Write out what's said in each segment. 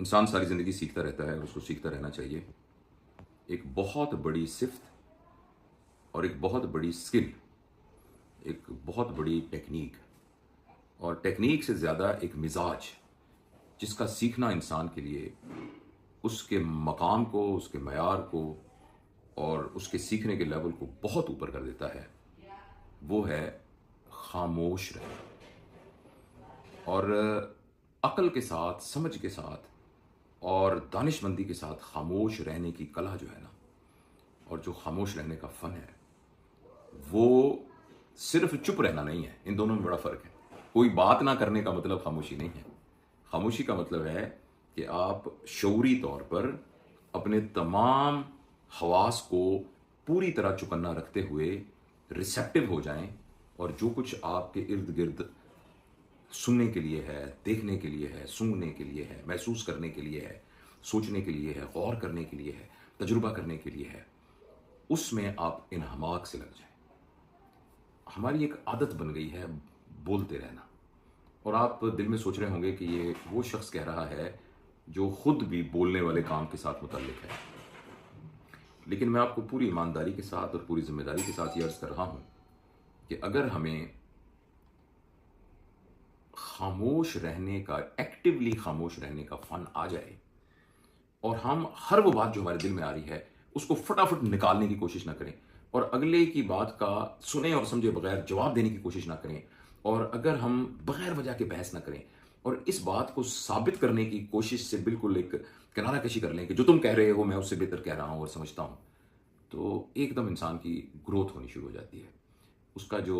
इंसान सारी ज़िंदगी सीखता रहता है, उसको सीखता रहना चाहिए। एक बहुत बड़ी सिफ़्त और एक बहुत बड़ी स्किल, एक बहुत बड़ी टेक्नीक और टेक्नीक से ज़्यादा एक मिज़ाज, जिसका सीखना इंसान के लिए उसके मकाम को, उसके मयार को और उसके सीखने के लेवल को बहुत ऊपर कर देता है, वो है खामोश रहना। और अक्ल के साथ, समझ के साथ और दानिशमंदी के साथ खामोश रहने की कला जो है ना, और जो खामोश रहने का फ़न है, वो सिर्फ चुप रहना नहीं है। इन दोनों में बड़ा फ़र्क है। कोई बात ना करने का मतलब खामोशी नहीं है। खामोशी का मतलब है कि आप शऊरी तौर पर अपने तमाम हवास को पूरी तरह चौकन्ना रखते हुए रिसेप्टिव हो जाएं और जो कुछ आपके इर्द गिर्द सुनने के लिए है, देखने के लिए है, सूंघने के लिए है, महसूस करने के लिए है, सोचने के लिए है, गौर करने के लिए है, तजुर्बा करने के लिए है, उसमें आप इन्हमाक से लग जाएं। हमारी एक आदत बन गई है बोलते रहना, और आप दिल में सोच रहे होंगे कि ये वो शख्स कह रहा है जो खुद भी बोलने वाले काम के साथ मुतल्लिक है। लेकिन मैं आपको पूरी ईमानदारी के साथ और पूरी जिम्मेदारी के साथ ये अर्ज कर रहा हूं कि अगर हमें खामोश रहने का, एक्टिवली खामोश रहने का फन आ जाए और हम हर वो बात जो हमारे दिल में आ रही है उसको फटाफट निकालने की कोशिश ना करें और अगले की बात का सुने और समझे बगैर जवाब देने की कोशिश ना करें, और अगर हम बगैर वजह के बहस ना करें और इस बात को साबित करने की कोशिश से बिल्कुल एक किनारा कशी कर लें कि जो तुम कह रहे हो मैं उससे बेहतर कह रहा हूं और समझता हूं, तो एकदम इंसान की ग्रोथ होनी शुरू हो जाती है। उसका जो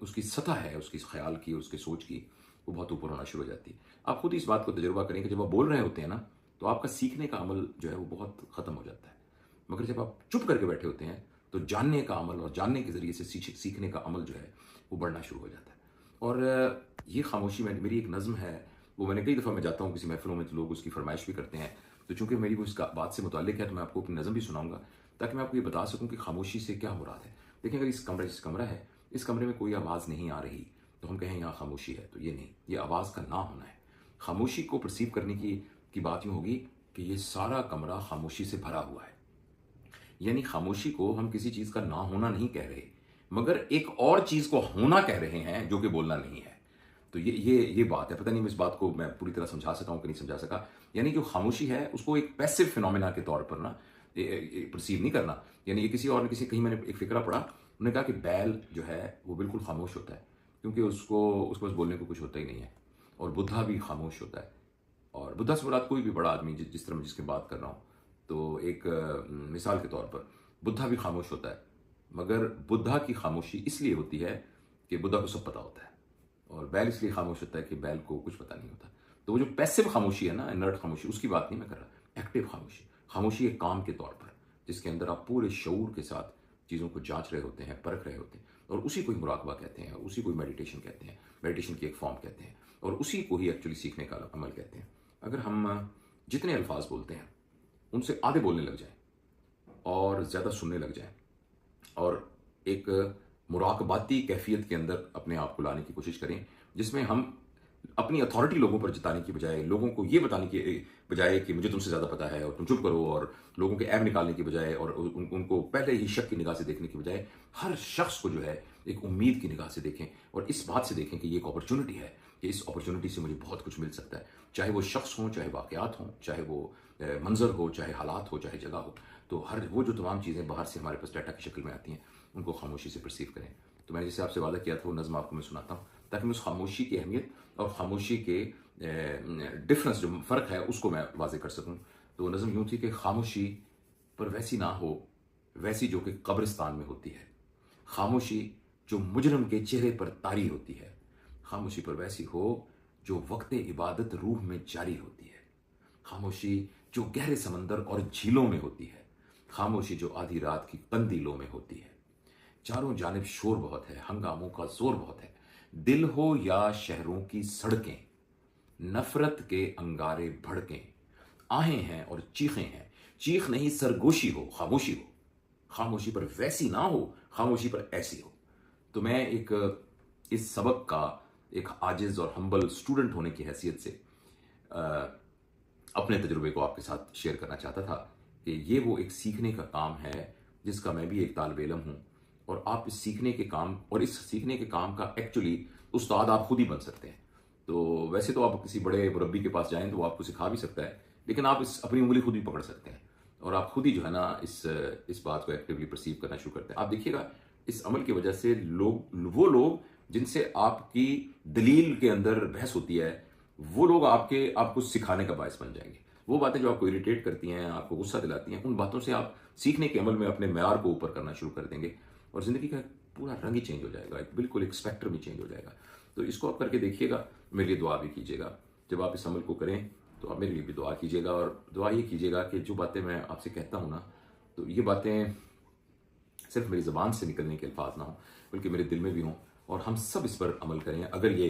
उसकी सतह है, उसकी ख्याल की, उसकी सोच की, वो बहुत ऊपर होना शुरू हो जाती है। आप खुद इस बात को तजुर्बा करें कि जब आप बोल रहे होते हैं ना, तो आपका सीखने का अमल जो है वो बहुत ख़त्म हो जाता है। मगर जब आप चुप करके बैठे होते हैं तो जानने का अमल और जानने के ज़रिए से सीखने का अमल जो है वो बढ़ना शुरू हो जाता है। और ये खामोशी में मेरी एक नज़म है, वो मैंने कई दफ़ा मैं जाता हूँ किसी महफ़िलों में तो लोग उसकी फरमाइश भी करते हैं, तो चूँकि मेरी वो इस बात से मुताल्लिक है तो मैं आपको अपनी नज़म भी सुनाऊँगा ताकि मैं आपको ये बता सकूँ कि खामोशी से क्या मुराद है। देखिए, अगर इस कमरा है, इस कमरे में कोई आवाज़ नहीं आ रही तो हम कहें यहाँ खामोशी है, तो ये नहीं, ये आवाज़ का ना होना है। खामोशी को परसीव करने की बात यूँ होगी कि ये सारा कमरा खामोशी से भरा हुआ है। यानी खामोशी को हम किसी चीज़ का ना होना नहीं कह रहे, मगर एक और चीज़ को होना कह रहे हैं जो कि बोलना नहीं है। तो ये बात है। पता नहीं मैं इस बात को मैं पूरी तरह समझा सका हूँ कि नहीं समझा सका। यानी जो खामोशी है उसको एक पैसिव फिनोमेना के तौर पर ना परसीव नहीं करना। यानी ये किसी और ने, किसी कहीं मैंने एक फ़िक्रा पढ़ा, उन्होंने कहा कि बैल जो है वो बिल्कुल खामोश होता है क्योंकि उसको बस बोलने को कुछ होता ही नहीं है। और बुद्धा भी खामोश होता है। और बुद्धा से मुराद कोई भी बड़ा आदमी जिस तरह मैं जिसकी बात कर रहा हूँ, तो एक मिसाल के तौर पर बुद्धा भी खामोश होता है, मगर बुद्धा की खामोशी इसलिए होती है कि बुद्धा को सब पता होता है, और बैल इसलिए खामोश होता है कि बैल को कुछ पता नहीं होता। तो वो जो पैसिव खामोशी है ना, इनर्ट खामोशी, उसकी बात नहीं मैं कर रहा। एक्टिव खामोशी, खामोशी एक काम के तौर पर जिसके अंदर आप पूरे शऊर के साथ चीज़ों को जांच रहे होते हैं, परख रहे होते हैं, और उसी को ही मुराकबा कहते हैं, उसी को ही मेडिटेशन कहते हैं, मेडिटेशन की एक फॉर्म कहते हैं, और उसी को ही एक्चुअली सीखने का अमल कहते हैं। अगर हम जितने अल्फाज बोलते हैं उनसे आधे बोलने लग जाएं और ज़्यादा सुनने लग जाएं और एक मुराकबाती कैफियत के अंदर अपने आप को लाने की कोशिश करें, जिसमें हम अपनी अथॉरिटी लोगों पर जताने की बजाय, लोगों को ये बताने की बजाय कि मुझे तुमसे ज़्यादा पता है और तुम चुप करो, और लोगों के ऐब निकालने की बजाय और उनको पहले ही शक की निगाह से देखने की बजाय हर शख्स को जो है एक उम्मीद की निगाह से देखें और इस बात से देखें कि ये एक अपॉर्चुनिटी है कि इस अपॉर्चुनिटी से मुझे बहुत कुछ मिल सकता है। चाहे वो शख्स हों, चाहे वाक़यात हों, चाहे वो मंज़र हो, चाहे हालात हो, चाहे जगह हो, तो हर वो जो तमाम चीज़ें बाहर से हमारे पास डाटा की शक्ल में आती हैं उनको खामोशी से परसीव करें। तो मैंने जैसे आपसे वादा किया था वो नज़्म आपको मैं सुनाता हूँ ताकि मैं उस खामोशी की अहमियत और खामोशी के डिफरेंस, जो फ़र्क है, उसको मैं वाज़े कर सकूँ। तो नज़म यूँ थी कि खामोशी पर वैसी ना हो वैसी जो कि कब्रिस्तान में होती है, खामोशी जो मुजरम के चेहरे पर तारी होती है, खामोशी पर वैसी हो जो वक्त इबादत रूह में जारी होती है, खामोशी जो गहरे समंदर और झीलों में होती है, खामोशी जो आधी रात की कंदीलों में होती है। चारों जानिब शोर बहुत है, हंगामों का जोर बहुत है, दिल हो या शहरों की सड़कें, नफरत के अंगारे भड़कें, आहें हैं और चीखें हैं, चीख नहीं सरगोशी हो, खामोशी हो, खामोशी पर वैसी ना हो, खामोशी पर ऐसी हो। तो मैं एक इस सबक का एक आजिज और हम्बल स्टूडेंट होने की हैसियत से अपने तजुर्बे को आपके साथ शेयर करना चाहता था कि ये वो एक सीखने का काम है जिसका मैं भी एक तालिब इल्म हूँ, और आप इस सीखने के काम और इस सीखने के काम का एक्चुअली उस्ताद आप खुद ही बन सकते हैं। तो वैसे तो आप किसी बड़े मुरब्बी के पास जाएं तो वो आपको सिखा भी सकता है, लेकिन आप इस अपनी उंगली खुद भी पकड़ सकते हैं और आप खुद ही जो है ना इस बात को एक्टिवली परसीव करना शुरू करते हैं। आप देखिएगा इस अमल की वजह से लोग जिनसे आपकी दलील के अंदर बहस होती है, वो लोग आपको सिखाने का बायस बन जाएंगे। वो बातें जो आपको इरिटेट करती हैं, आपको गुस्सा दिलाती हैं, उन बातों से आप सीखने के अमल में अपने मेयार को ऊपर करना शुरू कर देंगे और ज़िंदगी का पूरा रंग ही चेंज हो जाएगा, बिल्कुल एक स्पेक्ट्रम ही चेंज हो जाएगा। तो इसको आप करके देखिएगा, मेरे लिए दुआ भी कीजिएगा। जब आप इस अमल को करें तो आप मेरे लिए भी दुआ कीजिएगा, और दुआ ये कीजिएगा कि जो बातें मैं आपसे कहता हूँ ना, तो ये बातें सिर्फ मेरी ज़बान से निकलने के अल्फाज ना हो, बल्कि मेरे दिल में भी हों, और हम सब इस पर अमल करें। अगर ये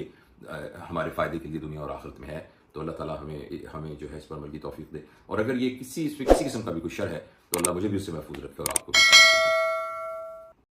हमारे फ़ायदे के लिए दुनिया और आखिरत में है तो अल्लाह ताला हमें जो है इस पर अमल की तौफीक दे, और अगर ये किसी किस्म का भी कोई शर है तो अल्लाह मुझे भी उससे महफूज रखे और आपको भी।